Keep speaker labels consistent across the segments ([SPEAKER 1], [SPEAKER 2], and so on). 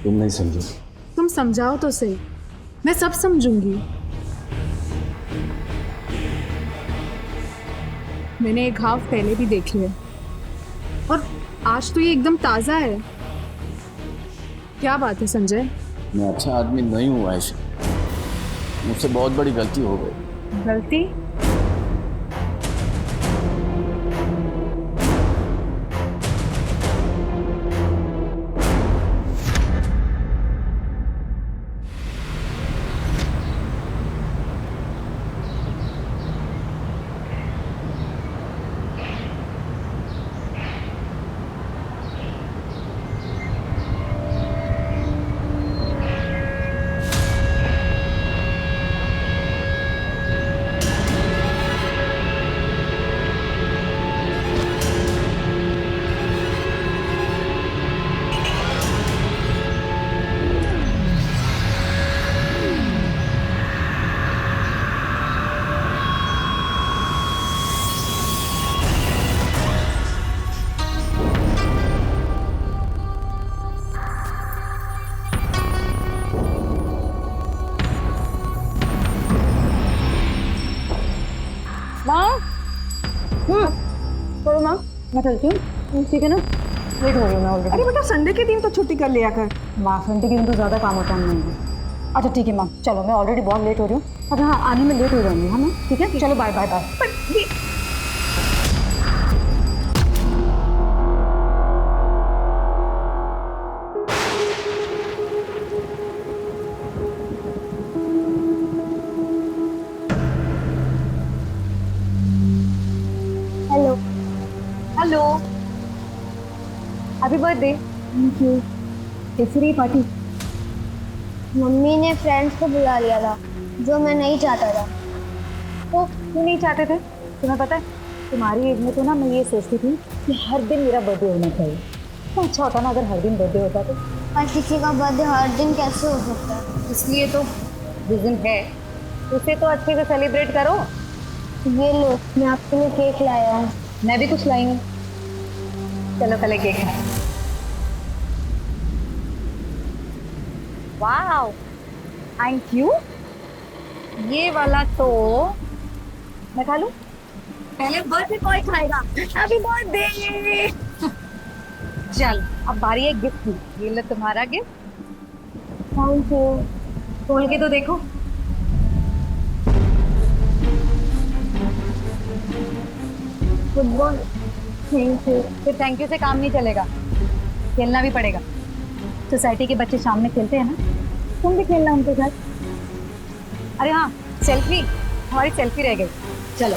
[SPEAKER 1] तुम नहीं समझो।
[SPEAKER 2] तुम समझाओ तो सही, मैं सब समझूंगी। मैंने ये घाव पहले भी देखे है और आज तो ये एकदम ताजा है। क्या बात है संजय?
[SPEAKER 1] मैं अच्छा आदमी नहीं हूँ आयशा, मुझसे बहुत बड़ी गलती हो गई।
[SPEAKER 2] गलती?
[SPEAKER 3] चलो माँ, मैं चलती हूँ, ठीक है ना? लेट हो गई मैं ऑलरेडी।
[SPEAKER 4] अरे बेटा, संडे के दिन तो छुट्टी कर लिया कर।
[SPEAKER 3] माँ, संडे के दिन तो ज़्यादा काम होता है नहीं। अच्छा ठीक है माँ, चलो मैं ऑलरेडी बहुत लेट हो रही हूँ। अब हाँ, आने में लेट हो जाऊंगी है ना? ठीक है, चलो bye bye bye.
[SPEAKER 4] Hello.
[SPEAKER 3] Hello, happy birthday.
[SPEAKER 4] Thank you.
[SPEAKER 3] कैसी रही पार्टी?
[SPEAKER 4] मम्मी ने फ्रेंड्स को बुला लिया था, जो मैं नहीं चाहता था।
[SPEAKER 3] तो क्यों नहीं चाहते थे? तुम्हें पता है, तुम्हारी एज में तो ना मैं ये सोचती थी कि हर दिन मेरा बर्थडे होना चाहिए। तो अच्छा होता ना अगर हर दिन बर्थडे होता तो।
[SPEAKER 4] पर किसी का बर्थडे हर दिन कैसे हो सकता है?
[SPEAKER 3] इसलिए तो रीजन है, उसे तो अच्छे से सेलिब्रेट करो।
[SPEAKER 4] ये लो, मैं आपके लिए केक लाया हूँ।
[SPEAKER 3] मैं भी कुछ लाई हूँ। चलो पहले केक खाएं। Wow, thank you. ये वाला तो मैं खा लूं? पहले बर्थडे बॉय खाएगा। Happy birthday. चल अब बारी है गिफ्ट की। ये लो तुम्हारा गिफ्ट।
[SPEAKER 4] Thank you.
[SPEAKER 3] खोल के तो देखो।
[SPEAKER 4] फुटबॉल। Thank you.
[SPEAKER 3] फिर थैंक यू से काम नहीं चलेगा, खेलना भी पड़ेगा। सोसाइटी के बच्चे शाम में खेलते हैं ना, तुम भी खेलना उनके साथ। अरे हाँ, सेल्फी, हमारी सेल्फी रह गई। चलो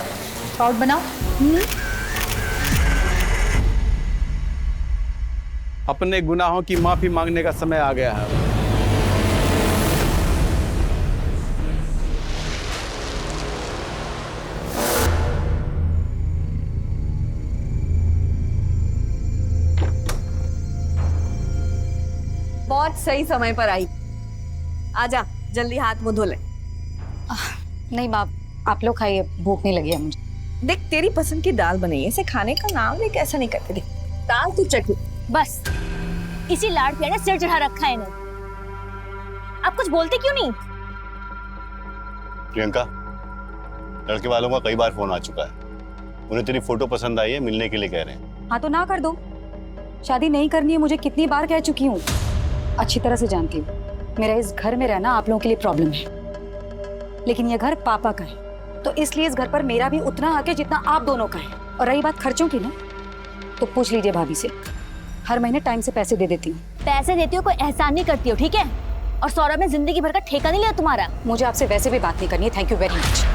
[SPEAKER 3] पाउट बनाओ।
[SPEAKER 1] अपने गुनाहों की माफी मांगने का समय आ गया है।
[SPEAKER 5] बहुत सही समय पर आई। आजा, जल्दी हाथ मुंह धो ले।
[SPEAKER 3] नहीं बाप, आप लोग खाइए, भूख नहीं लगी है मुझे।
[SPEAKER 5] देख, तेरी पसंद की दाल बनाई है, इसे खाने का नाम ले, कैसा नहीं करते। देख, दाल तू चख।
[SPEAKER 6] बस इसी लाड़ प्यार ने सिर चढ़ा रखा है इन्हें। आप कुछ बोलते क्यों नहीं?
[SPEAKER 7] प्रियंका, लड़के वालों का कई बार फोन आ चुका है, उन्हें तेरी फोटो पसंद आई है, मिलने के लिए कह रहे हैं।
[SPEAKER 3] हाँ तो ना कर दो, शादी नहीं करनी है मुझे कितनी बार कह चुकी हूँ, अच्छी तरह से जानती हूँ। मेरा इस घर में रहना आप लोगों के लिए प्रॉब्लम है, लेकिन यह घर पापा का है, तो इसलिए इस घर पर मेरा भी उतना हक है जितना आप दोनों का है। और रही बात खर्चों की ना, तो पूछ लीजिए भाभी से, हर महीने टाइम से पैसे दे देती हूँ।
[SPEAKER 6] पैसे देती हो, कोई एहसान नहीं करती हो, ठीक है? और सौरभ ने जिंदगी भर का ठेका नहीं लिया तुम्हारा।
[SPEAKER 3] मुझे आपसे वैसे भी बात नहीं करनी है। Thank you very much.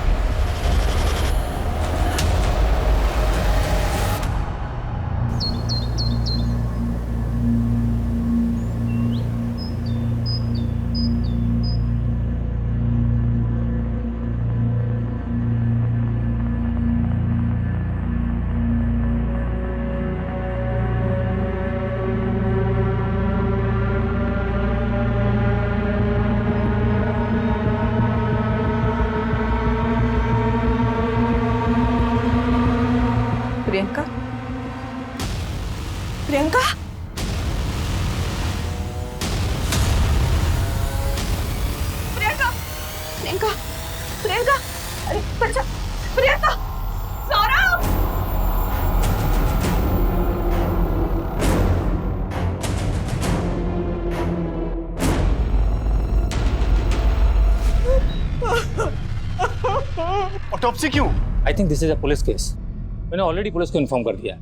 [SPEAKER 7] Autopsy क्यों?
[SPEAKER 8] I think this is a police case. मैंने ऑलरेडी पुलिस को इन्फॉर्म कर दिया है।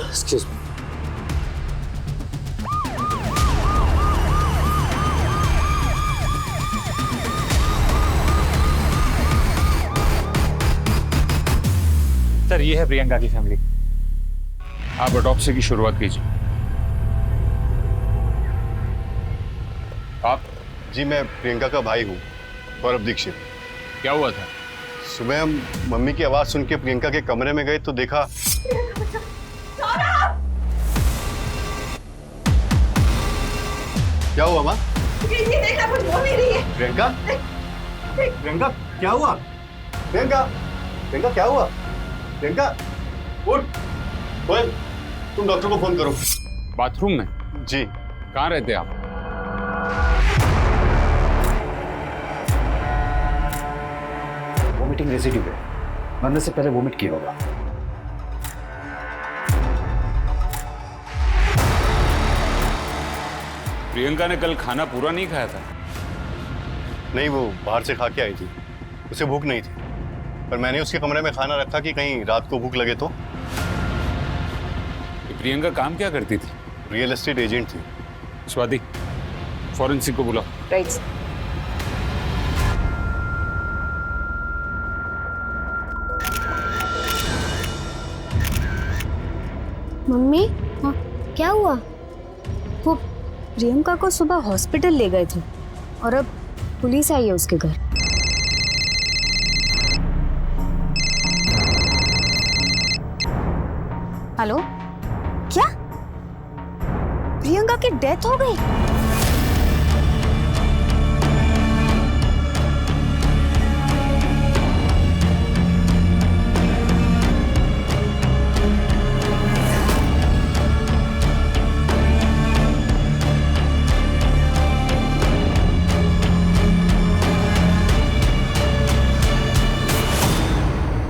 [SPEAKER 8] Excuse me. सर, ये है प्रियंका की फैमिली।
[SPEAKER 9] आप ऑटोप्सी की शुरुआत कीजिए। आप?
[SPEAKER 7] जी, मैं प्रियंका का भाई हूँ, गौरव दीक्षित।
[SPEAKER 9] क्या हुआ था?
[SPEAKER 7] सुबह हम मम्मी की आवाज सुन के प्रियंका के कमरे में गए तो देखा। क्या हुआ माँ?
[SPEAKER 5] ये देखना, कुछ बोल नहीं रही है।
[SPEAKER 7] प्रियंका, प्रियंका क्या हुआ? प्रियंका, प्रियंका क्या हुआ? प्रियंका उठ। कोयल, तुम डॉक्टर को फोन करो।
[SPEAKER 9] बाथरूम में?
[SPEAKER 7] जी।
[SPEAKER 9] कहाँ रहते आप?
[SPEAKER 10] वोमिटिंग रेसिड्यू है, मरने से पहले वोमिट किया होगा।
[SPEAKER 9] प्रियंका ने कल खाना पूरा नहीं खाया था?
[SPEAKER 7] नहीं, वो बाहर से खा के आई थी, उसे भूख नहीं थी, पर मैंने उसके कमरे में खाना रखा कि कहीं रात को भूख लगे तो।
[SPEAKER 9] प्रियंका काम क्या करती थी?
[SPEAKER 7] रियल एस्टेट एजेंट थी।
[SPEAKER 9] स्वाति, फॉरेंसिक को बुलाओ।
[SPEAKER 5] राइट।
[SPEAKER 4] मम्मी, हाँ, क्या हुआ?
[SPEAKER 3] वो प्रियंका को सुबह हॉस्पिटल ले गए थे और अब पुलिस आई है उसके घर। हेलो, क्या प्रियंका की डेथ हो गई?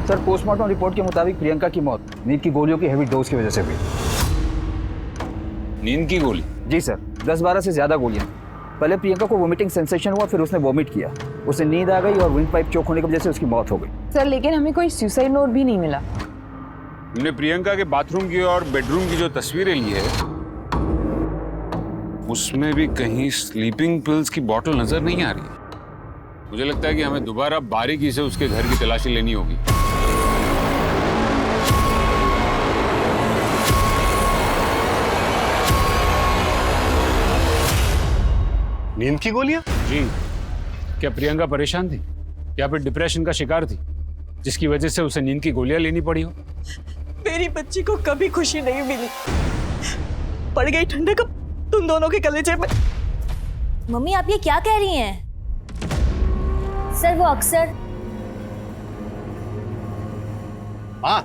[SPEAKER 10] सर, पोस्टमार्टम रिपोर्ट के मुताबिक प्रियंका की मौत नींद की गोलियों की हेवी डोज की वजह से हुई।
[SPEAKER 9] नींद की गोली?
[SPEAKER 10] जी सर, 10-12 से ज्यादा गोलियां। पहले प्रियंका को वोमिटिंग सेंसेशन हुआ, फिर उसने वोमिट किया, उसे नींद आ गई और विंड पाइप चोक होने की वजह से उसकी मौत हो गई।
[SPEAKER 5] सर, लेकिन हमें कोई सुसाइड नोट भी नहीं मिला।
[SPEAKER 9] हमने प्रियंका के बाथरूम की और बेडरूम की जो तस्वीरें ली है, उसमें भी कहीं स्लीपिंग पिल्स की बोतल नजर नहीं आ रही है। मुझे लगता है कि हमें दोबारा बारीकी से उसके घर की तलाशी लेनी होगी।
[SPEAKER 7] नींद की गोलियां?
[SPEAKER 9] जी। क्या प्रियंका परेशान थी या फिर डिप्रेशन का शिकार थी, जिसकी वजह से उसे नींद की गोलियां लेनी पड़ी हो?
[SPEAKER 5] मेरी बच्ची को कभी खुशी नहीं मिली, पड़ गई ठंडक तुम दोनों के कलेजे में।
[SPEAKER 6] मम्मी, आप ये क्या कह रही हैं? सर, वो अक्सर
[SPEAKER 7] हाँ,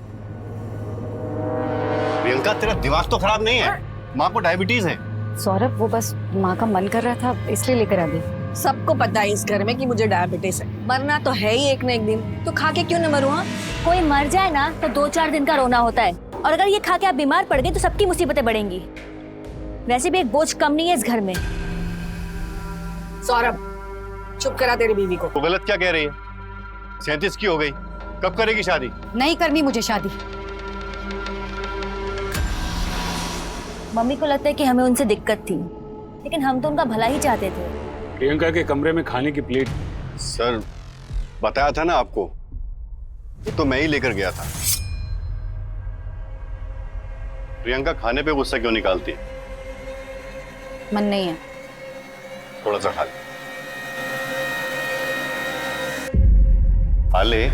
[SPEAKER 7] प्रियंका तेरा दिमाग तो खराब नहीं है, माँ को डायबिटीज है।
[SPEAKER 3] सौरभ, वो बस माँ का मन कर रहा था इसलिए लेकर आ गई।
[SPEAKER 5] सबको पता है इस घर में कि मुझे डायबिटीज है, मरना तो है ही एक न एक दिन, तो खा के क्यों न मरूं? हाँ,
[SPEAKER 6] कोई मर जाए ना तो 2-4 दिन का रोना होता है, और अगर ये खा के आप बीमार पड़ गए तो सबकी मुसीबतें बढ़ेंगी। वैसे भी एक बोझ कम नहीं है इस घर में।
[SPEAKER 5] सौरभ, चुप करा तेरी बीवी को।
[SPEAKER 7] वो गलत क्या कह रही है? 37 की हो गई, कब करेगी शादी?
[SPEAKER 3] नहीं करनी मुझे शादी।
[SPEAKER 6] मम्मी को लगता है कि हमें उनसे दिक्कत थी, लेकिन हम तो उनका भला ही चाहते थे।
[SPEAKER 9] प्रियंका के कमरे में खाने की प्लेट?
[SPEAKER 7] सर, बताया था ना आपको, ये तो मैं ही लेकर गया था। प्रियंका खाने पे गुस्सा क्यों निकालती है?
[SPEAKER 3] मन नहीं है।
[SPEAKER 7] थोड़ा सा खा ले। खा ले।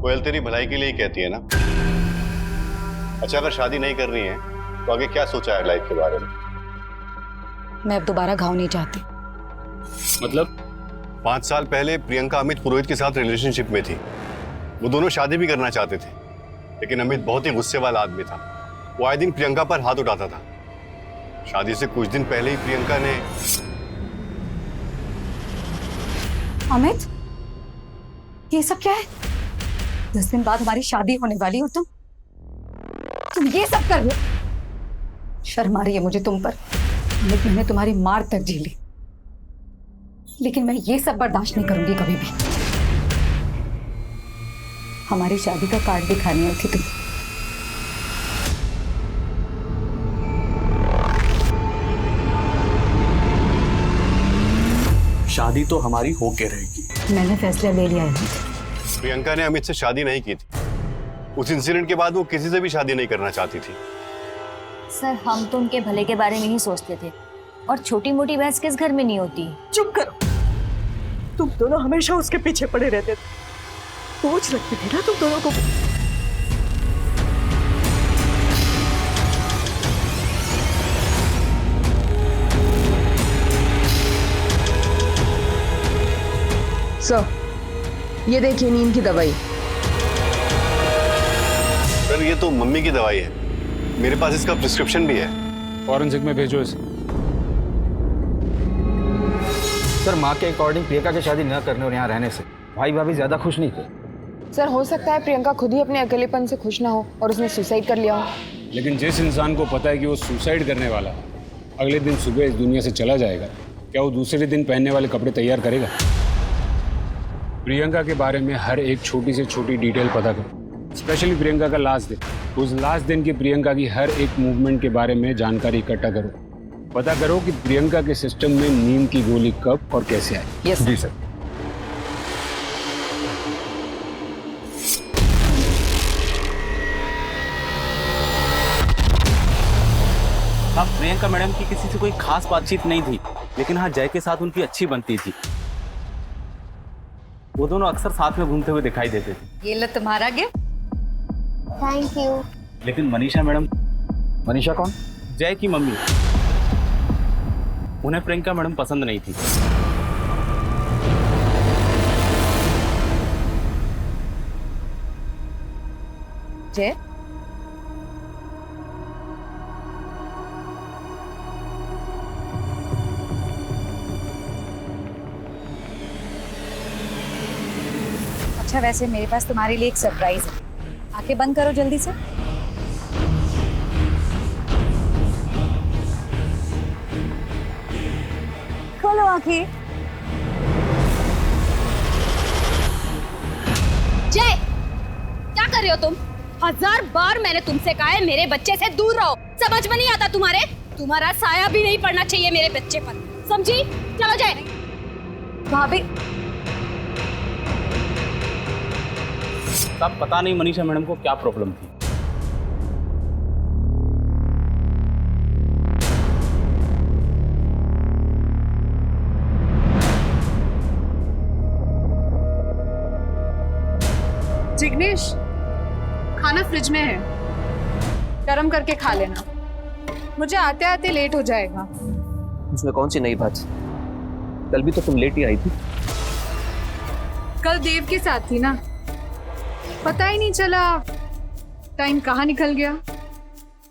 [SPEAKER 7] कोयल तेरी भलाई के लिए ही कहती है ना। अच्छा, अगर शादी नहीं करनी है तो आगे क्या सोचा है लाइफ के बारे में?
[SPEAKER 3] मैं अब दोबारा घाव नहीं चाहती।
[SPEAKER 9] मतलब?
[SPEAKER 7] 5 साल पहले प्रियंका अमित पुरोहित के साथ रिलेशनशिप में थी। वो दोनों शादी भी करना चाहते थे, लेकिन अमित बहुत ही गुस्से वाला आदमी था। वो आए दिन प्रियंका पर हाथ उठाता था। शादी से कुछ दिन पहले ही प्रियंका ने...
[SPEAKER 3] अमित, ये सब क्या है? 10 दिन बाद हमारी शादी होने वाली हो, तुम ये सब कर रहे हो? शर्म आ रही है मुझे तुम पर। अमित, मैंने तुम्हारी मार तक झेली, लेकिन मैं ये सब बर्दाश्त नहीं करूंगी कभी भी। हमारी शादी का कार्ड दिखाने आई थी तुम।
[SPEAKER 11] शादी तो हमारी होके रहेगी।
[SPEAKER 3] मैंने फैसला ले लिया है।
[SPEAKER 7] प्रियंका ने अमित से शादी नहीं की थी। उस इंसिडेंट के बाद वो किसी से भी शादी नहीं करना चाहती थी।
[SPEAKER 6] सर हम तो उनके भले के बारे में ही सोचते थे, और छोटी मोटी बहस किस घर में नहीं होती।
[SPEAKER 5] चुप करो, तुम दोनों हमेशा उसके पीछे पड़े रहते थे, बोझ लगती थी ना तुम दोनों को।
[SPEAKER 12] सर ये देखिए नींद की दवाई।
[SPEAKER 7] सर ये तो मम्मी की दवाई है, मेरे पास इसका प्रिस्क्रिप्शन भी है।
[SPEAKER 9] फॉरेंसिक में भेजो इसे।
[SPEAKER 10] सर माँ के अकॉर्डिंग प्रियंका की शादी न करने और यहाँ रहने से भाई भाभी ज्यादा खुश नहीं थे।
[SPEAKER 12] सर हो सकता है प्रियंका खुद ही अपने अकेलेपन से खुश ना हो और उसने सुसाइड कर लिया हो।
[SPEAKER 9] लेकिन जिस इंसान को पता है कि वो सुसाइड करने वाला है, अगले दिन सुबह इस दुनिया से चला जाएगा, क्या वो दूसरे दिन पहनने वाले कपड़े तैयार करेगा? प्रियंका के बारे में हर एक छोटी से छोटी डिटेल पता करो, स्पेशली प्रियंका का लास्ट दिन। उस लास्ट दिन की प्रियंका की हर एक मूवमेंट के बारे में जानकारी इकट्ठा करो। पता करो कि प्रियंका के सिस्टम में नींद की गोली कब और कैसे आई।
[SPEAKER 10] यस जी सर।
[SPEAKER 11] हाँ, प्रियंका मैडम की किसी से कोई खास बातचीत नहीं थी, लेकिन हाँ जय के साथ उनकी अच्छी बनती थी। वो दोनों अक्सर साथ में घूमते हुए दिखाई देते थे।
[SPEAKER 3] ये लो तुम्हारा गिफ्ट।
[SPEAKER 4] Thank you.
[SPEAKER 11] लेकिन मनीषा मैडम।
[SPEAKER 10] मनीषा कौन?
[SPEAKER 11] जय की मम्मी। उन्हें प्रियंका मैडम पसंद नहीं थी।
[SPEAKER 12] जय
[SPEAKER 3] अच्छा वैसे मेरे पास तुम्हारे लिए एक सरप्राइज है, आंखें बंद करो जल्दी से। खोलो आंखें।
[SPEAKER 6] जय क्या कर रहे हो तुम? 1000 बार मैंने तुमसे कहा है मेरे बच्चे से दूर रहो, समझ में नहीं आता तुम्हारे? तुम्हारा साया भी नहीं पड़ना चाहिए मेरे बच्चे पर, समझी? चलो जय।
[SPEAKER 3] भाभी
[SPEAKER 11] तब पता नहीं मनीषा मैडम को क्या प्रॉब्लम थी।
[SPEAKER 2] जिग्नेश खाना फ्रिज में है, गरम करके खा लेना, मुझे आते आते लेट हो जाएगा।
[SPEAKER 13] उसमें कौन सी नई बात? कल भी तो तुम लेट ही आई थी।
[SPEAKER 2] कल देव के साथ थी ना, पता ही नहीं चला टाइम कहाँ निकल गया।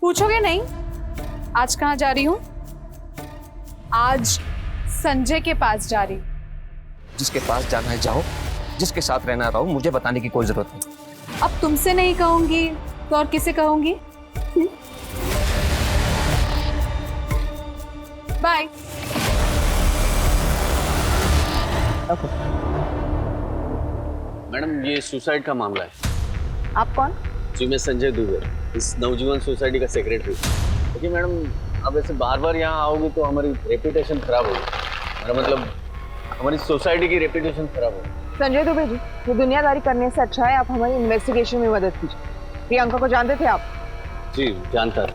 [SPEAKER 2] पूछोगे नहीं आज कहाँ जा रही हूँ? आज संजय के पास जा रही।
[SPEAKER 13] जिसके पास जाना है जाओ, जिसके साथ रहना रहो, मुझे बताने की कोई जरूरत नहीं।
[SPEAKER 2] अब तुमसे नहीं कहूंगी तो और किसे कहूंगी? बाय।
[SPEAKER 1] मैडम ये सुसाइड का मामला है।
[SPEAKER 12] आप कौन?
[SPEAKER 1] जी मैं संजय दुबे, इस नवजीवन सोसाइटी का सेक्रेटरी। देखिए मैडम अब ऐसे बार बार यहाँ आओगी तो हमारी रेपुटेशन खराब होगी, मेरा मतलब हमारी सोसाइटी की रेपुटेशन खराब होगी।
[SPEAKER 12] संजय दुबे जी, ये दुनियादारी करने से अच्छा है आप हमारी इन्वेस्टिगेशन में मदद कीजिए। प्रियंका को जानते थे आप?
[SPEAKER 1] जी जानता था,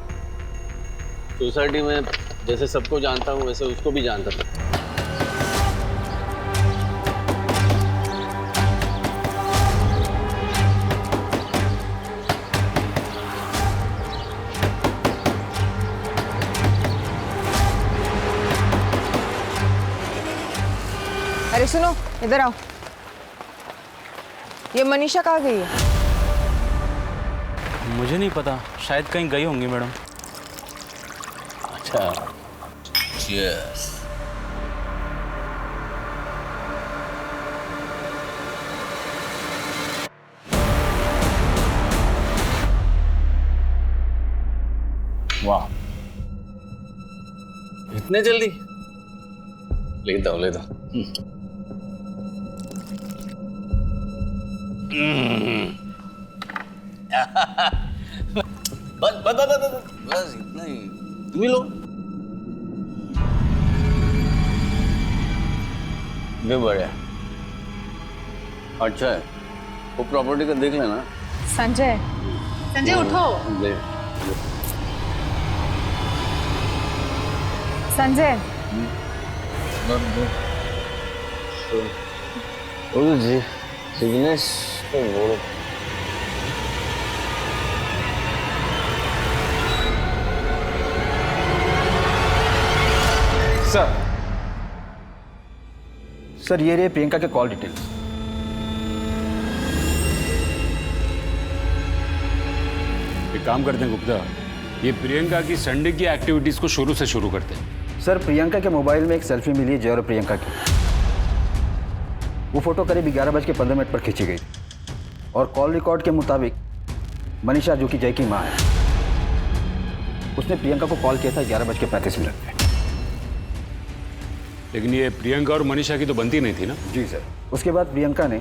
[SPEAKER 1] सोसाइटी में जैसे सबको जानता हूँ वैसे उसको भी जानता था।
[SPEAKER 12] अरे सुनो इधर आओ, ये मनीषा कहाँ गई है?
[SPEAKER 11] मुझे नहीं पता, शायद कहीं गई होंगी मैडम।
[SPEAKER 1] अच्छा यस। वाह इतने जल्दी? ले दो बस बस बस बस बस इतना ही, तुम ही लो। ये बढ़िया, अच्छा है। वो प्रॉपर्टी का देख लेना।
[SPEAKER 2] संजय, संजय उठो। संजय
[SPEAKER 1] जी जिग्नेश को बोलो।
[SPEAKER 10] सर ये रहे प्रियंका के कॉल डिटेल्स।
[SPEAKER 9] एक काम करते हैं गुप्ता, ये प्रियंका की संडे की एक्टिविटीज को शुरू से शुरू करते हैं।
[SPEAKER 10] सर प्रियंका के मोबाइल में एक सेल्फी मिली है जय और प्रियंका की। वो फोटो करीब 11:15 पर खींची गई और कॉल रिकॉर्ड के मुताबिक मनीषा जो कि जय की मां है, उसने प्रियंका को कॉल किया था 11:35 पे।
[SPEAKER 9] लेकिन ये प्रियंका और मनीषा की तो बनती नहीं थी ना?
[SPEAKER 10] जी सर। उसके बाद प्रियंका ने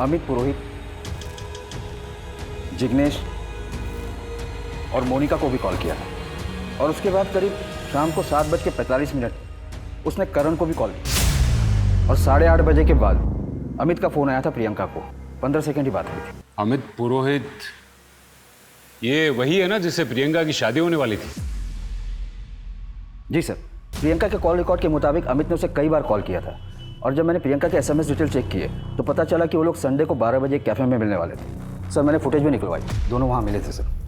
[SPEAKER 10] अमित पुरोहित, जिग्नेश और मोनिका को भी कॉल किया था और उसके बाद करीब शाम को 7:45 उसने करण को भी कॉल किया और 8:30 बजे के बाद अमित का फोन आया था प्रियंका को। 15 सेकंड ही बात हुई थी।
[SPEAKER 9] अमित पुरोहित ये वही है ना जिससे प्रियंका की शादी होने वाली थी?
[SPEAKER 10] जी सर। प्रियंका के कॉल रिकॉर्ड के मुताबिक अमित ने उसे कई बार कॉल किया था और जब मैंने प्रियंका के SMS डिटेल चेक किए तो पता चला कि वो लोग संडे को 12 बजे कैफे में मिलने वाले थे। सर मैंने फुटेज भी निकलवाई, दोनों वहां मिले थे सर।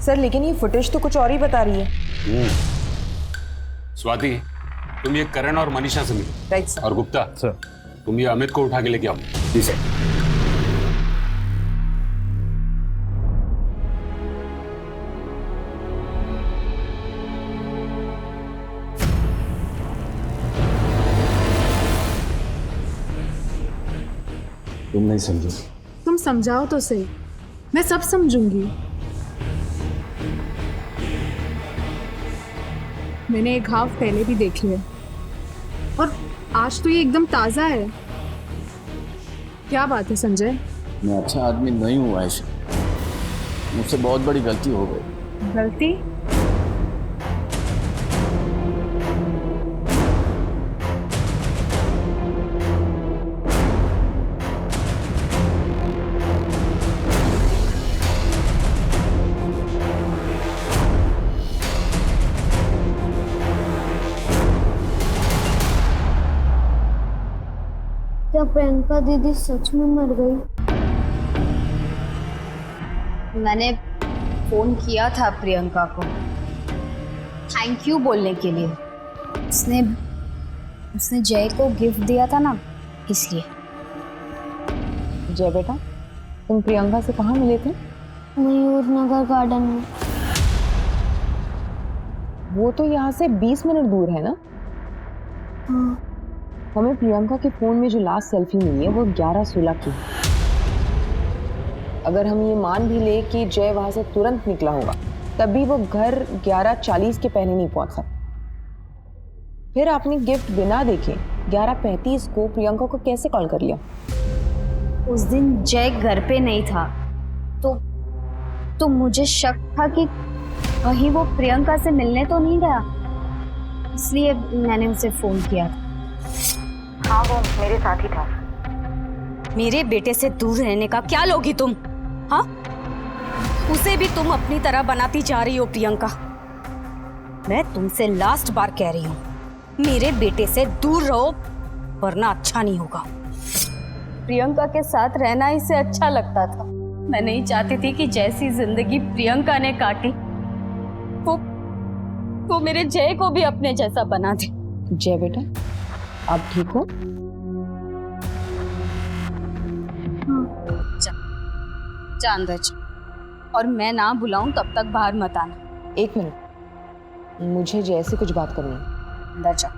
[SPEAKER 12] सर लेकिन ये फुटेज तो कुछ और ही बता रही है।
[SPEAKER 9] स्वाति, तुम ये करण और मनीषा से मिलो।
[SPEAKER 12] Right sir.
[SPEAKER 9] और गुप्ता
[SPEAKER 10] सर,
[SPEAKER 9] तुम ये अमित को उठा के लेके आओ।
[SPEAKER 10] जी सर।
[SPEAKER 1] तुम नहीं समझो।
[SPEAKER 2] तुम समझाओ तो सही, मैं सब समझूंगी। मैंने एक घाव पहले भी देख लिया और आज तो ये एकदम ताजा है। क्या बात है संजय?
[SPEAKER 1] मैं अच्छा आदमी नहीं हूँ आयशा, मुझसे बहुत बड़ी गलती हो गई।
[SPEAKER 2] गलती?
[SPEAKER 4] क्या प्रियंका दीदी सच में मर गई?
[SPEAKER 6] मैंने फोन किया था प्रियंका को थैंक यू बोलने के लिए। उसने जय को गिफ्ट दिया था ना, इसलिए।
[SPEAKER 12] जय बेटा, तुम प्रियंका से कहाँ मिले थे?
[SPEAKER 4] मयूर नगर गार्डन में।
[SPEAKER 12] वो तो यहाँ से 20 मिनट दूर है ना?
[SPEAKER 4] हाँ।
[SPEAKER 12] हमें प्रियंका के फोन में जो लास्ट सेल्फी मिली है वो 11:16 की। अगर हम ये मान भी ले कि जय वहां से तुरंत निकला होगा, तब भी वो घर 11:40 के पहले नहीं पहुंच सकता। फिर आपने गिफ्ट बिना देखे 11:35 को प्रियंका को कैसे कॉल कर लिया?
[SPEAKER 6] उस दिन जय घर पे नहीं था तो मुझे शक था कि कहीं वो प्रियंका से मिलने तो नहीं गया, इसलिए मैंने उसे फोन किया था।
[SPEAKER 3] हाँ वो मेरे साथ ही था।
[SPEAKER 6] मेरे बेटे से दूर रहने का क्या लोगी तुम? हाँ, उसे भी तुम अपनी तरह बनाती जा रही हो प्रियंका। मैं तुमसे लास्ट बार कह रही हूँ, मेरे बेटे से दूर रहो वरना अच्छा नहीं होगा। प्रियंका के साथ रहना इसे अच्छा लगता था। मैं नहीं चाहती थी कि जैसी जिंदगी प्रियंका ने काटी वो मेरे जय को भी अपने जैसा बना दे।
[SPEAKER 12] जय बेटा, आप ठीक हो?
[SPEAKER 6] जा अंदर जा, और मैं ना बुलाऊं तब तक बाहर मत आना।
[SPEAKER 12] 1 मिनट, मुझे जय से कुछ बात करनी है।
[SPEAKER 3] अंदर जा।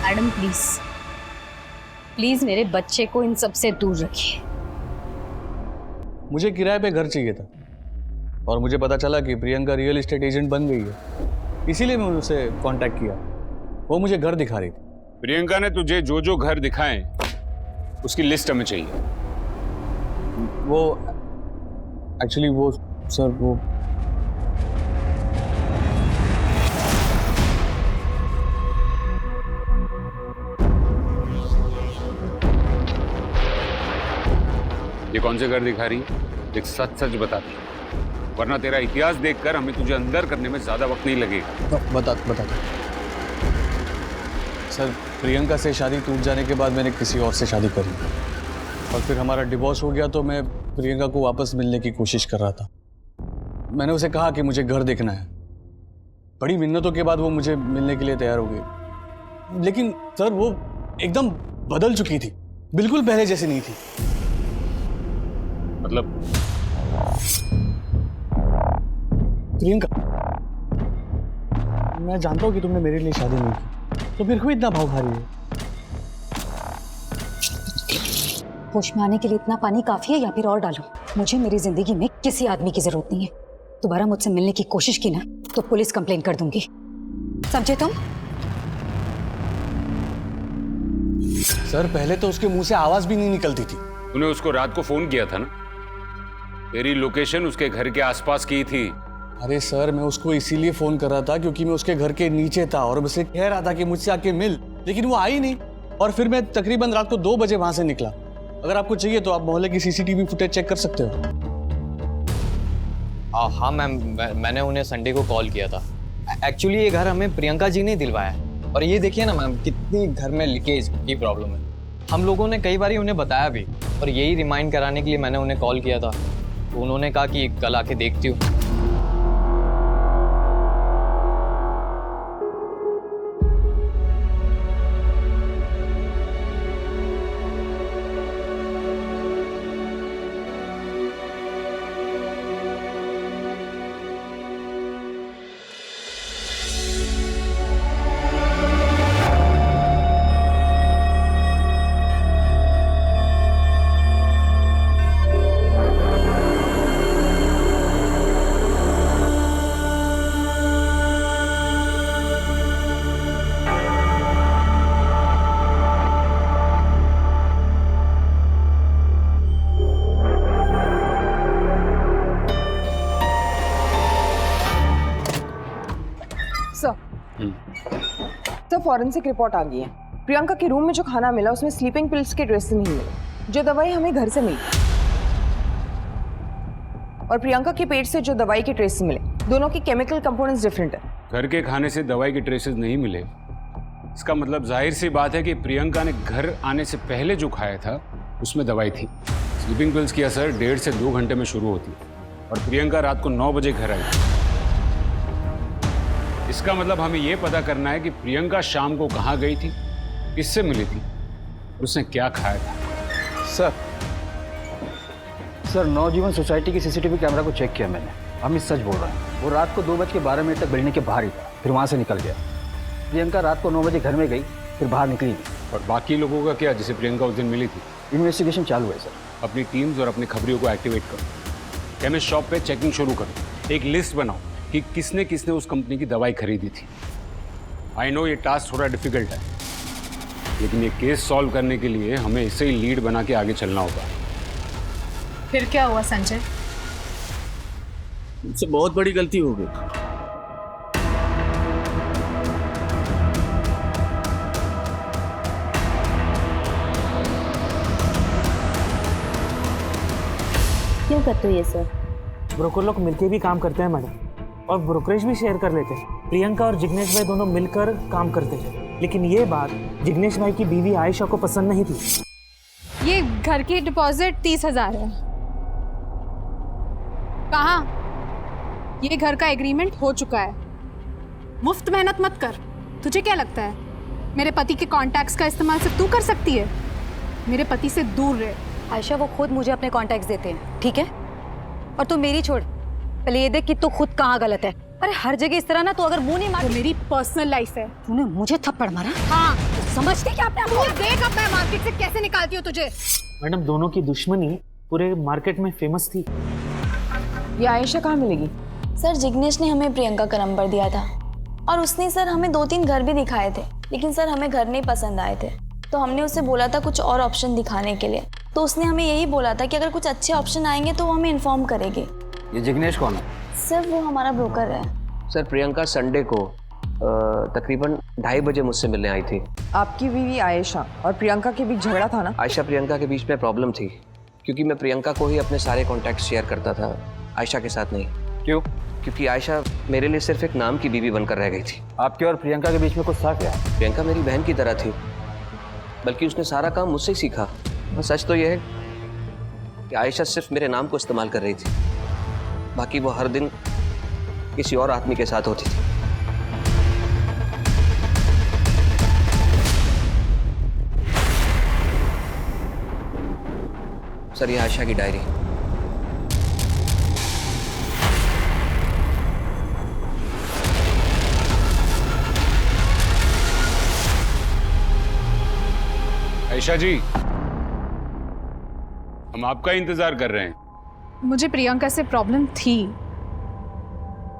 [SPEAKER 6] मैडम प्लीज प्लीज मेरे बच्चे को इन सब से दूर रखिए।
[SPEAKER 1] मुझे किराए पे घर चाहिए था और मुझे पता चला कि प्रियंका रियल एस्टेट एजेंट बन गई है, इसीलिए मैंने उसे कांटेक्ट किया। वो मुझे घर दिखा रही थी।
[SPEAKER 9] प्रियंका ने तुझे जो जो घर दिखाए उसकी लिस्ट हमें चाहिए।
[SPEAKER 1] वो एक्चुअली वो सर वो
[SPEAKER 9] ये कौन से घर दिखा रही है? एक सच सच बता दे, वरना तेरा इतिहास देखकर हमें तुझे अंदर करने में ज्यादा वक्त नहीं लगेगा।
[SPEAKER 1] बता सर, प्रियंका से शादी टूट जाने के बाद मैंने किसी और से शादी करी और फिर हमारा डिवोर्स हो गया, तो मैं प्रियंका को वापस मिलने की कोशिश कर रहा था। मैंने उसे कहा कि मुझे घर देखना है। बड़ी मिन्नतों के बाद वो मुझे मिलने के लिए तैयार हो गई, लेकिन सर वो एकदम बदल चुकी थी, बिल्कुल पहले जैसी नहीं थी।
[SPEAKER 9] मतलब
[SPEAKER 1] प्रियंका, मैं जानता हूँ कि तुमने मेरे लिए शादी नहीं की, तो फिर क्यों इतना भाव खा रही है?
[SPEAKER 3] होश में आने के लिए इतना पानी काफी है या फिर और डालूं? मुझे मेरी जिंदगी में किसी आदमी की जरूरत नहीं है। दोबारा मुझसे मिलने की कोशिश की ना तो पुलिस कंप्लेन कर दूंगी, समझे तुम?
[SPEAKER 1] सर, पहले तो उसके मुंह से आवाज भी नहीं निकलती थी।
[SPEAKER 9] तूने उसको रात को फोन किया था ना? तेरी लोकेशन उसके घर के आसपास की थी।
[SPEAKER 1] अरे सर, मैं उसको इसीलिए फोन कर रहा था क्योंकि मैं उसके घर के नीचे था और मुझसे कह रहा था कि मुझसे आके मिल, लेकिन वो आई नहीं। और फिर मैं तकरीबन रात को 2 बजे वहां से निकला। अगर आपको चाहिए तो आप मोहल्ले की सीसीटीवी फुटेज चेक कर सकते हो।
[SPEAKER 14] हाँ मैम, मैंने उन्हें संडे को कॉल किया था। एक्चुअली ये घर हमें प्रियंका जी ने दिलवाया है। और ये देखिए ना मैम, कितनी घर में लीकेज की प्रॉब्लम है। हम लोगों ने कई बार उन्हें बताया भी, और यही रिमाइंड कराने के लिए मैंने उन्हें कॉल किया था। तो उन्होंने कहा कि कल आके देखती हूँ।
[SPEAKER 12] तो फॉरेंसिक रिपोर्ट आ गई है। प्रियंका के रूम में जो खाना मिला उसमें स्लीपिंग पिल्स के ट्रेस नहीं मिले, जो दवाई हमें घर से मिली, और प्रियंका के पेट से जो दवाई के ट्रेस मिले, दोनों की केमिकल कंपोनेंट्स डिफरेंट है।
[SPEAKER 9] घर के खाने से दवाई के ट्रेसेस नहीं मिले, इसका मतलब जाहिर सी बात है कि प्रियंका ने घर आने से पहले जो खाया था उसमें दवाई थी। स्लीपिंग पिल्स की असर 1.5 से 2 घंटे में शुरू होती है और प्रियंका रात को 9 बजे घर आई। इसका मतलब हमें यह पता करना है कि प्रियंका शाम को कहाँ गई थी, किससे मिली थी, उसने क्या खाया था।
[SPEAKER 10] सर नवजीवन सोसाइटी की सीसीटीवी कैमरा को चेक किया मैंने। अमित सच बोल रहा है। वो रात को 2:12 तक बिल्डिंग के बाहर ही था, फिर वहाँ से निकल गया। प्रियंका रात को 9 बजे घर में गई, फिर बाहर निकली नहीं।
[SPEAKER 9] और बाकी लोगों का क्या, जिसे प्रियंका उस दिन मिली थी?
[SPEAKER 10] इन्वेस्टिगेशन चालू है सर।
[SPEAKER 9] अपनी टीम्स और अपने खबरियों को एक्टिवेट करो। केमिस्ट शॉप पे चेकिंग शुरू करो। एक लिस्ट बनाओ कि किसने किसने उस कंपनी की दवाई खरीदी थी। आई नो ये टास्क थोड़ा डिफिकल्ट है, लेकिन ये केस सॉल्व करने के लिए हमें इसे ही लीड बना के आगे चलना होगा।
[SPEAKER 2] फिर क्या हुआ संजय?
[SPEAKER 1] मुझसे बहुत बड़ी गलती हो गई।
[SPEAKER 6] क्यों करते हो ये सर?
[SPEAKER 5] ब्रोकर लोग मिलके भी काम करते हैं मैडम, और ब्रोकरेज भी शेयर कर लेते हैं। प्रियंका और जिग्नेश भाई दोनों मिलकर काम करते हैं, लेकिन ये बात जिग्नेश भाई की बीवी आयशा को पसंद नहीं थी।
[SPEAKER 2] ये घर की डिपॉजिट 30,000 है। कहाँ? ये घर का एग्रीमेंट हो चुका है। मुफ्त मेहनत मत कर। तुझे क्या लगता है मेरे पति के कॉन्टैक्ट्स का इस्तेमाल सिर्फ तू कर सकती है? मेरे पति से दूर रहे।
[SPEAKER 3] आयशा, वो खुद मुझे अपने कॉन्टैक्ट्स देते हैं, ठीक है? और तुम मेरी छोड़, पहले ये देख कि तू खुद कहाँ गलत है। अरे हर जगह इस तरह ना, तो अगर मुंह नहीं मार।
[SPEAKER 2] मेरी पर्सनल लाइफ है।
[SPEAKER 3] तूने मुझे थप्पड़ मारा?
[SPEAKER 2] हाँ,
[SPEAKER 3] समझती क्या अपने आप को?
[SPEAKER 2] देख अब मैं मार्केट से कैसे निकालती हूँ तुझे।
[SPEAKER 5] मैडम दोनों की दुश्मनी पूरे मार्केट में फेमस थी।
[SPEAKER 12] ये आयशा कहाँ मिलेगी?
[SPEAKER 15] सर जिग्नेश ने हमें प्रियंका का नंबर दिया था और उसने सर हमें 2-3 घर भी दिखाए थे, लेकिन सर हमें घर नहीं पसंद आए थे। तो हमने उसे बोला था कुछ और ऑप्शन दिखाने के लिए, तो उसने हमें यही बोला था कि अगर कुछ अच्छे ऑप्शन आएंगे तो वो हमें इन्फॉर्म करेंगे।
[SPEAKER 10] ये जिग्नेश कौन है?
[SPEAKER 15] सर वो हमारा ब्रोकर है।
[SPEAKER 13] सर प्रियंका संडे को तकरीबन 2:30 बजे मुझसे मिलने आई थी।
[SPEAKER 12] आपकी बीवी आयशा और प्रियंका के बीच झगड़ा था ना?
[SPEAKER 13] आयशा प्रियंका के बीच में प्रॉब्लम थी, क्योंकि मैं प्रियंका को ही अपने सारे कॉन्टैक्ट शेयर करता था, आयशा के साथ नहीं।
[SPEAKER 10] क्यों?
[SPEAKER 13] क्योंकि आयशा मेरे लिए सिर्फ एक नाम की बीवी बनकर रह गई थी।
[SPEAKER 10] आपके और प्रियंका के बीच में कुछ था क्या?
[SPEAKER 13] प्रियंका मेरी बहन की तरह थी, बल्कि उसने सारा काम मुझसे ही सीखा। और सच तो यह है कि आयशा सिर्फ मेरे नाम को इस्तेमाल कर रही थी, बाकी वो हर दिन किसी और आदमी के साथ होती थी। सर ये आयशा की डायरी।
[SPEAKER 9] आयशा जी, हम आपका इंतजार कर रहे हैं।
[SPEAKER 2] मुझे प्रियंका से प्रॉब्लम थी,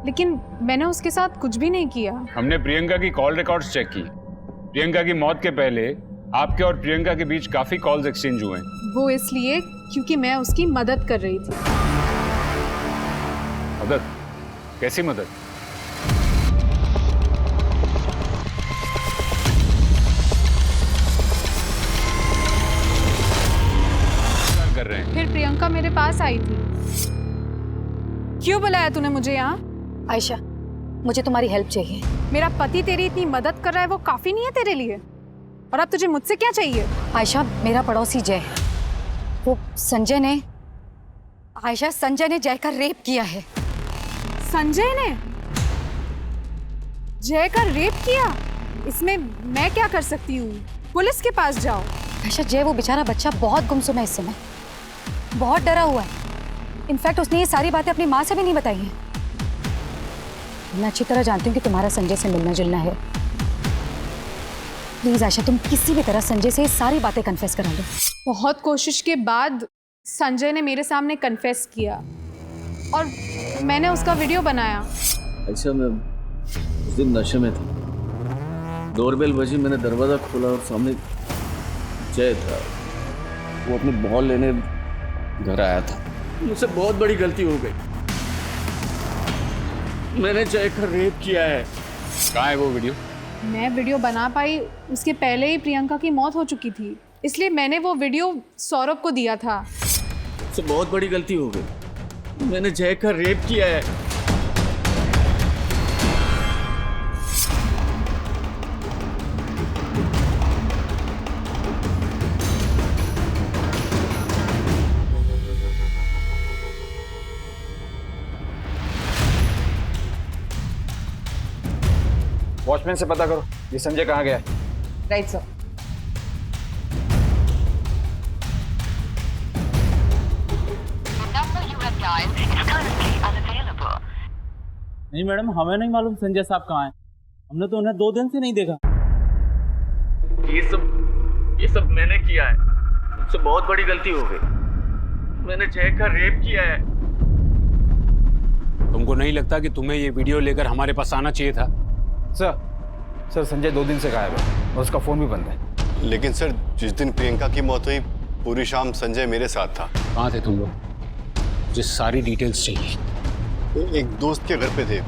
[SPEAKER 2] लेकिन मैंने उसके साथ कुछ भी नहीं किया।
[SPEAKER 9] हमने प्रियंका की कॉल रिकॉर्ड्स चेक की। प्रियंका की मौत के पहले आपके और प्रियंका के बीच काफी कॉल्स एक्सचेंज हुए।
[SPEAKER 2] वो इसलिए क्योंकि मैं उसकी मदद कर रही थी।
[SPEAKER 9] मदद? कैसी मदद? कर रहे हैं।
[SPEAKER 2] फिर प्रियंका मेरे पास आई थी। क्यों बुलाया तूने मुझे यहाँ?
[SPEAKER 3] आयशा, मुझे तुम्हारी हेल्प चाहिए।
[SPEAKER 2] मेरा पति तेरी इतनी मदद कर रहा है, वो काफी नहीं है तेरे लिए? और अब तुझे मुझसे क्या चाहिए?
[SPEAKER 3] आयशा, मेरा पड़ोसी जय है, वो संजय ने जय का रेप किया है।
[SPEAKER 2] संजय ने जय का रेप किया? इसमें मैं क्या कर सकती हूँ? पुलिस के पास जाओ।
[SPEAKER 3] आयशा, जय वो बेचारा बच्चा बहुत गुमसुम है इस समय, बहुत डरा हुआ है। इनफैक्ट उसने ये सारी बातें अपनी माँ से भी नहीं बताई हैं। मैं अच्छी तरह जानती हूँ कि तुम्हारा संजय से मिलना जुलना है। प्लीज आयशा, तुम किसी भी तरह संजय से ये सारी बातें कन्फेस करा दो।
[SPEAKER 2] बहुत कोशिश के बाद संजय ने मेरे सामने कन्फेस किया और मैंने उसका वीडियो बनाया।
[SPEAKER 1] ऐसा मैं उस दिन नशे में था, डोरबेल बजी, मैंने दरवाजा खोला और सामने जय था। वो अपनी बॉल लेने घर आया था। मुझसे बहुत बड़ी गलती हो गई, मैंने जय का रेप किया है।
[SPEAKER 9] कहाँ है वो वीडियो?
[SPEAKER 2] मैं वीडियो बना पाई उसके पहले ही प्रियंका की मौत हो चुकी थी, इसलिए मैंने वो वीडियो सौरभ को दिया था।
[SPEAKER 1] मुझसे बहुत बड़ी गलती हो गई, मैंने जय का रेप किया है।
[SPEAKER 10] वॉचमैन से पता करो ये संजय कहाँ गया है।
[SPEAKER 12] Right sir.
[SPEAKER 11] नहीं मैडम, हमें नहीं मालूम संजय साहब कहाँ हैं। हमने तो उन्हें 2 दिन से नहीं देखा।
[SPEAKER 1] ये सब मैंने किया है, मुझसे बहुत बड़ी गलती हो गई, मैंने जय का रेप किया है।
[SPEAKER 9] तुमको नहीं लगता कि तुम्हें ये वीडियो लेकर हमारे पास आना चाहिए था?
[SPEAKER 10] सर संजय 2 दिन से गायब है और उसका फोन भी बंद है।
[SPEAKER 7] लेकिन सर जिस दिन प्रियंका की मौत हुई पूरी शाम संजय मेरे साथ था।
[SPEAKER 9] कहाँ थे तुम लोग? मुझे सारी डिटेल्स चाहिए।
[SPEAKER 7] एक दोस्त के घर पे थे,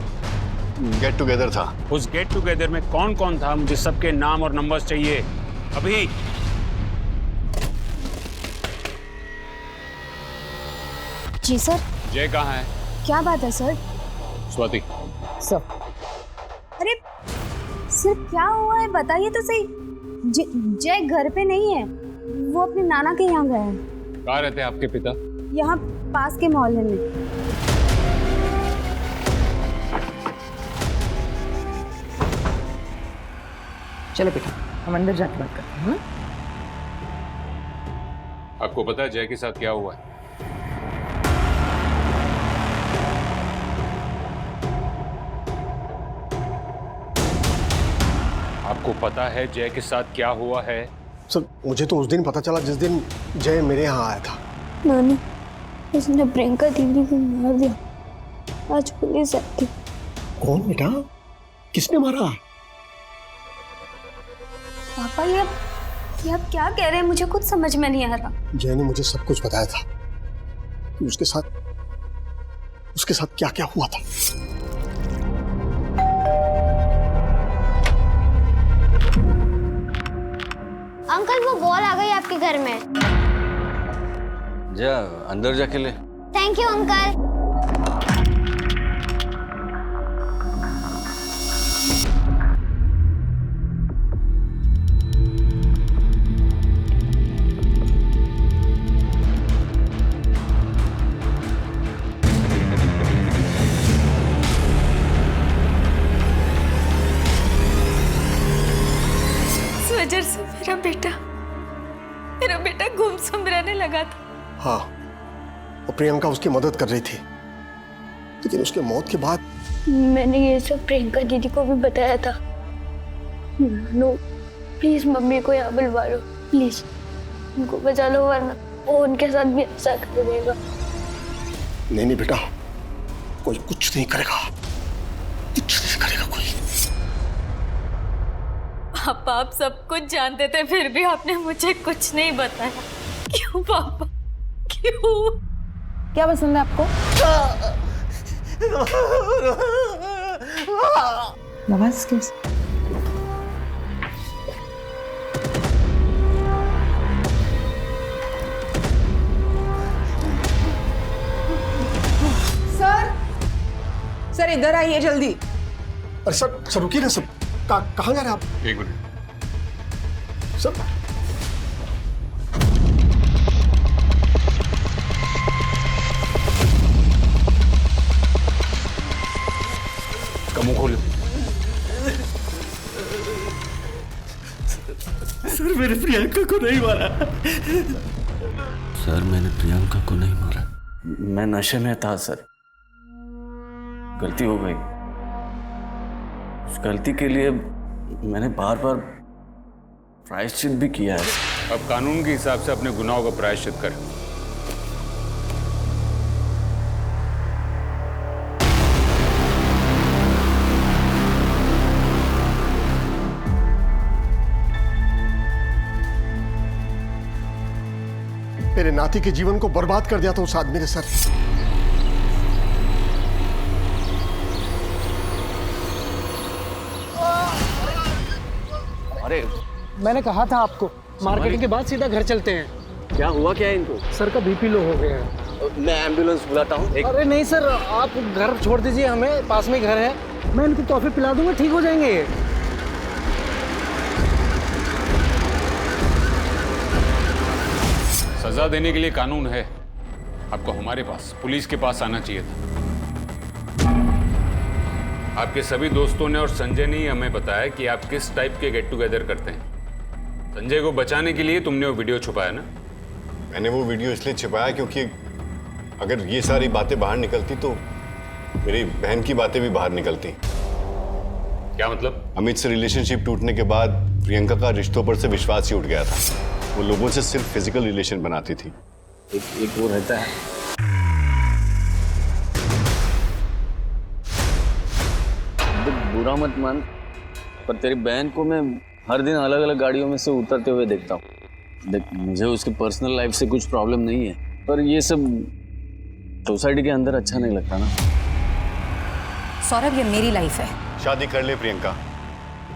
[SPEAKER 7] गेट टुगेदर था।
[SPEAKER 9] उस गेट टुगेदर में कौन कौन था? मुझे सबके नाम और नंबर्स चाहिए अभी।
[SPEAKER 4] जी सर।
[SPEAKER 9] जय कहाँ है?
[SPEAKER 4] क्या बात है सर?
[SPEAKER 9] स्वाति।
[SPEAKER 12] सर।
[SPEAKER 4] अरे सर क्या हुआ है बताइए तो सही। जय घर पे नहीं है, वो अपने नाना के यहाँ गया है।
[SPEAKER 9] कहाँ रहते हैं आपके पिता?
[SPEAKER 4] यहाँ पास के मोहल्ले में।
[SPEAKER 12] चलो बेटा, हम अंदर जाके बात करते हैं।
[SPEAKER 9] आपको पता है जय के साथ क्या हुआ है? आपको पता है जय के साथ क्या हुआ है?
[SPEAKER 16] सर मुझे तो उस दिन पता चला जिस दिन जय मेरे यहाँ आया था।
[SPEAKER 4] नानी, उसने प्रियंका दीदी को मार दिया। आज पुलिस आई थी।
[SPEAKER 16] कौन बेटा? किसने मारा?
[SPEAKER 4] पापा ये आप क्या कह रहे हैं? मुझे कुछ समझ में नहीं आ रहा।
[SPEAKER 16] जय ने मुझे सब कुछ बताया था कि उसके साथ क्या क्या हुआ था।
[SPEAKER 17] अंकल वो बॉल आ गई आपके घर में।
[SPEAKER 1] जा अंदर जाके ले।
[SPEAKER 17] Thank you uncle.
[SPEAKER 15] वजह से मेरा बेटा गुमसुम रहने लगा था।
[SPEAKER 16] हाँ, और प्रियंका उसकी मदद कर रही थी, लेकिन उसके मौत के बाद
[SPEAKER 4] मैंने ये सब प्रियंका दीदी को भी बताया था। नो प्लीज मम्मी को यहाँ बुलवा लो, प्लीज उनको बचा लो, वरना वो उनके साथ भी ऐसा कर देगा।
[SPEAKER 16] नहीं बेटा, कोई कुछ नहीं करेगा, कुछ नहीं करेगा कोई।
[SPEAKER 15] पापा आप सब कुछ जानते थे फिर भी आपने मुझे कुछ नहीं बताया। क्यों पापा, क्यों?
[SPEAKER 12] क्या पसंद है आपको? नवाज किस?
[SPEAKER 18] सर इधर आइए जल्दी।
[SPEAKER 16] अरे सर रुकिए ना, सब कहाँ जा रहे हैं आप?
[SPEAKER 7] एक मिनट
[SPEAKER 16] सर।
[SPEAKER 9] मुंह खोलो।
[SPEAKER 19] सर मैंने प्रियंका को नहीं मारा।
[SPEAKER 11] सर मैंने प्रियंका को नहीं मारा, मैं नशे में था सर, गलती हो गई। उस गलती के लिए मैंने बार बार प्रायश्चित भी किया है।
[SPEAKER 9] अब कानून के हिसाब से अपने गुनाहों का प्रायश्चित कर।
[SPEAKER 16] मेरे नाती के जीवन को बर्बाद कर दिया था उस आदमी ने सर।
[SPEAKER 1] अरे
[SPEAKER 5] मैंने कहा था आपको, मार्केटिंग के बाद सीधा घर चलते हैं।
[SPEAKER 1] क्या हुआ क्या है इनको?
[SPEAKER 5] सर का बीपी लो हो गया है।
[SPEAKER 1] मैं एम्बुलेंस बुलाता हूँ।
[SPEAKER 5] अरे नहीं सर, आप घर छोड़ दीजिए, हमें पास में घर है, मैं इनको कॉफी पिला दूंगा, ठीक हो जाएंगे ये।
[SPEAKER 9] सजा देने के लिए कानून है, आपको हमारे पास, पुलिस के पास आना चाहिए था। आपके सभी दोस्तों ने और संजय ने ही हमें बताया कि आप किस टाइप के गेट टुगेदर करते हैं। संजय को बचाने के लिए तुमने वो वीडियो छुपाया ना?
[SPEAKER 7] मैंने वो वीडियो इसलिए छुपाया क्योंकि अगर ये सारी बातें बाहर निकलती तो मेरी बहन की बातें भी बाहर निकलती।
[SPEAKER 9] क्या मतलब?
[SPEAKER 7] अमित से रिलेशनशिप टूटने के बाद प्रियंका का रिश्तों पर से विश्वास ही उठ गया था। वो लोगों से सिर्फ फिजिकल रिलेशन बनाती थी।
[SPEAKER 1] एक वो रहता है, बुरा मत मान, पर तेरी बहन को मैं हर दिन अलग अलग गाड़ियों में से उतरते हुए देखता हूँ। देख, मुझे उसकी पर्सनल लाइफ से कुछ प्रॉब्लम नहीं है, पर ये सब सोसाइटी के अंदर अच्छा नहीं लगता ना।
[SPEAKER 3] सौरभ, ये मेरी लाइफ है।
[SPEAKER 7] शादी कर ले प्रियंका,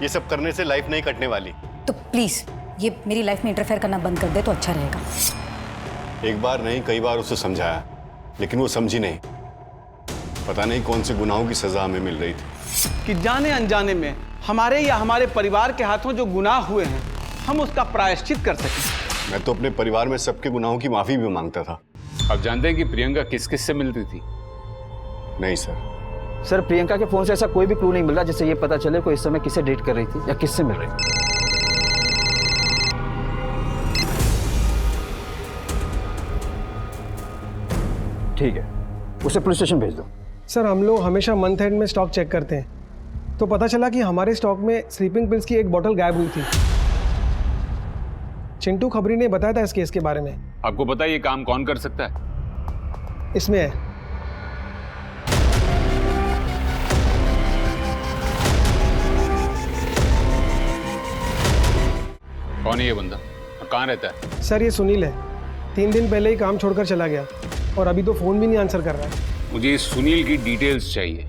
[SPEAKER 7] ये सब करने से लाइफ नहीं कटने वाली।
[SPEAKER 3] तो प्लीज ये मेरी लाइफ में इंटरफेयर करना बंद कर दे तो अच्छा रहेगा।
[SPEAKER 7] एक बार नहीं कई बार उसे समझाया, लेकिन वो समझी नहीं। पता नहीं कौन से गुनाहों की सजा हमें मिल रही थी
[SPEAKER 20] कि जाने अनजाने में हमारे या हमारे परिवार के हाथों जो गुनाह हुए हैं हम उसका प्रायश्चित कर सकें।
[SPEAKER 7] मैं तो अपने परिवार में सबके गुनाहों की माफी भी मांगता था।
[SPEAKER 9] आप जानते हैं कि प्रियंका किस किस से मिलती थी?
[SPEAKER 7] नहीं सर।
[SPEAKER 10] सर प्रियंका के फोन से ऐसा कोई भी क्लू नहीं मिल रहा जिससे ये पता चले कोई इस समय किससे डेट कर रही थी या किससे मिल रही थी। ठीक है, उसे पुलिस स्टेशन भेज दो।
[SPEAKER 5] सर हम लोग हमेशा मंथ एंड में स्टॉक चेक करते हैं,
[SPEAKER 18] तो पता चला कि हमारे स्टॉक में स्लीपिंग पिल्स की एक बोतल गायब हुई थी। चिंटू खबरी ने बताया था इस केस के बारे में।
[SPEAKER 9] आपको पता है ये काम कौन कर सकता है?
[SPEAKER 18] इसमें है।
[SPEAKER 9] कौन है ये बंदा और कहाँ रहता है?
[SPEAKER 18] सर ये सुनील है, 3 दिन पहले ही काम छोड़कर चला गया और अभी तो फोन भी नहीं आंसर कर रहा है।
[SPEAKER 9] मुझे इस सुनील की डिटेल्स चाहिए।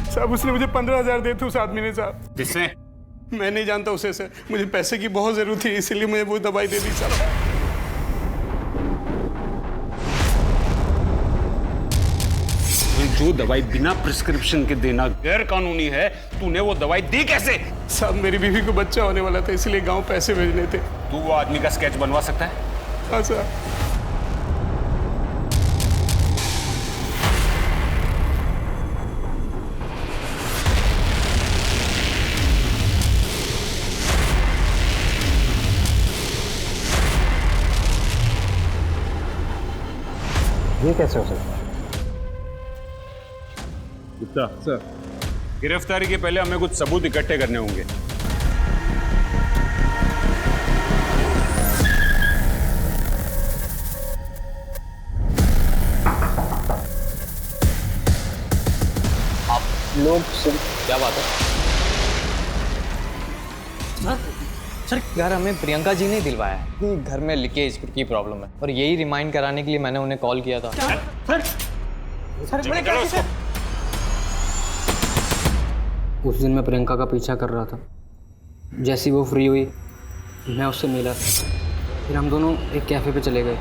[SPEAKER 20] साहब उसने मुझे 15,000 दिए थे उस आदमी ने साहब।
[SPEAKER 9] किसने?
[SPEAKER 20] मैं नहीं जानता उसे सर, मुझे पैसे की बहुत जरूरत थी इसलिए मुझे वो दवाई दे दी साहब।
[SPEAKER 9] जो दवाई बिना प्रिस्क्रिप्शन के देना गैर कानूनी है, तूने वो दवाई दी कैसे?
[SPEAKER 20] साहब मेरी बीवी को बच्चा होने वाला था इसलिए गांव पैसे भेजने थे।
[SPEAKER 9] तू वो आदमी का स्केच बनवा सकता है?
[SPEAKER 20] हाँ सर।
[SPEAKER 5] ये कैसे हो सकता है?
[SPEAKER 9] गुप्ता सर, गिरफ्तारी के पहले हमें कुछ सबूत इकट्ठे करने होंगे।
[SPEAKER 14] आप लोग क्या बात है? सर यार हमें प्रियंका जी ने दिलवाया है कि घर में लीकेज की प्रॉब्लम है और यही रिमाइंड कराने के लिए मैंने उन्हें कॉल किया था।
[SPEAKER 21] उस दिन मैं प्रियंका का पीछा कर रहा था। जैसी वो फ्री हुई मैं उससे मिला, फिर हम दोनों एक कैफ़े पे चले गए।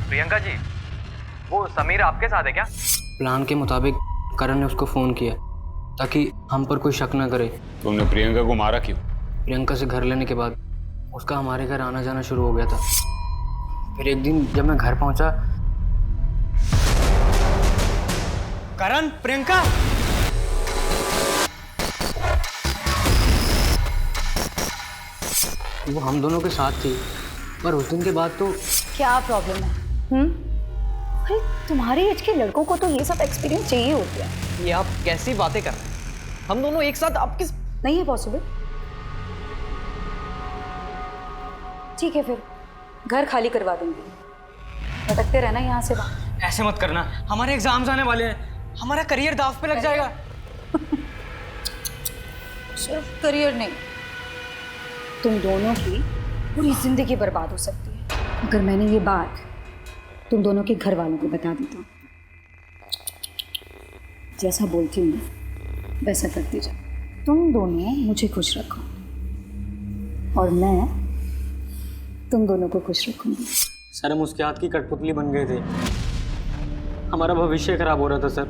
[SPEAKER 14] प्रियंका जी, वो समीर आपके साथ है क्या?
[SPEAKER 21] प्लान के मुताबिक करण ने उसको फ़ोन किया ताकि हम पर कोई शक ना करे।
[SPEAKER 9] तुमने प्रियंका को मारा क्यों?
[SPEAKER 21] प्रियंका से घर लेने के बाद उसका हमारे घर आना जाना शुरू हो गया था। फिर एक दिन जब मैं घर पहुंचा,
[SPEAKER 14] करण, प्रियंका
[SPEAKER 21] वो हम दोनों के साथ थी, पर उस दिन के बाद तो
[SPEAKER 3] क्या प्रॉब्लम है? अरे तुम्हारी एज के लड़कों को तो ये सब एक्सपीरियंस चाहिए होती है।
[SPEAKER 14] ये आप कैसी बातें कर रहे हैं? हम दोनों एक साथ, आप किस?
[SPEAKER 3] नहीं है पॉसिबल। ठीक है फिर घर खाली करवा दूंगी, भटकते रहना यहाँ से वहाँ।
[SPEAKER 14] ऐसे मत करना, हमारे एग्जाम्स आने वाले हैं, हमारा करियर दाव पे लग जाएगा।
[SPEAKER 3] सिर्फ करियर नहीं, तुम दोनों की पूरी जिंदगी बर्बाद हो सकती है अगर मैंने ये बात तुम दोनों के घर वालों को बता देता हूँ। जैसा बोलती हूँ वैसा करती जाओ। तुम दोनों मुझे खुश रखो और मैं तुम दोनों को खुश रखूंगी।
[SPEAKER 21] सर हम उसके हाथ की कठपुतली बन गए थे, हमारा भविष्य खराब हो रहा था सर।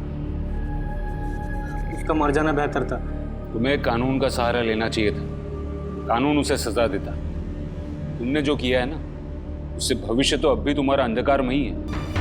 [SPEAKER 21] उसका मर जाना बेहतर था।
[SPEAKER 9] तुम्हें कानून का सहारा लेना चाहिए था, कानून उसे सजा देता। तुमने जो किया है ना, उससे भविष्य तो अब भी तुम्हारा अंधकार में ही है।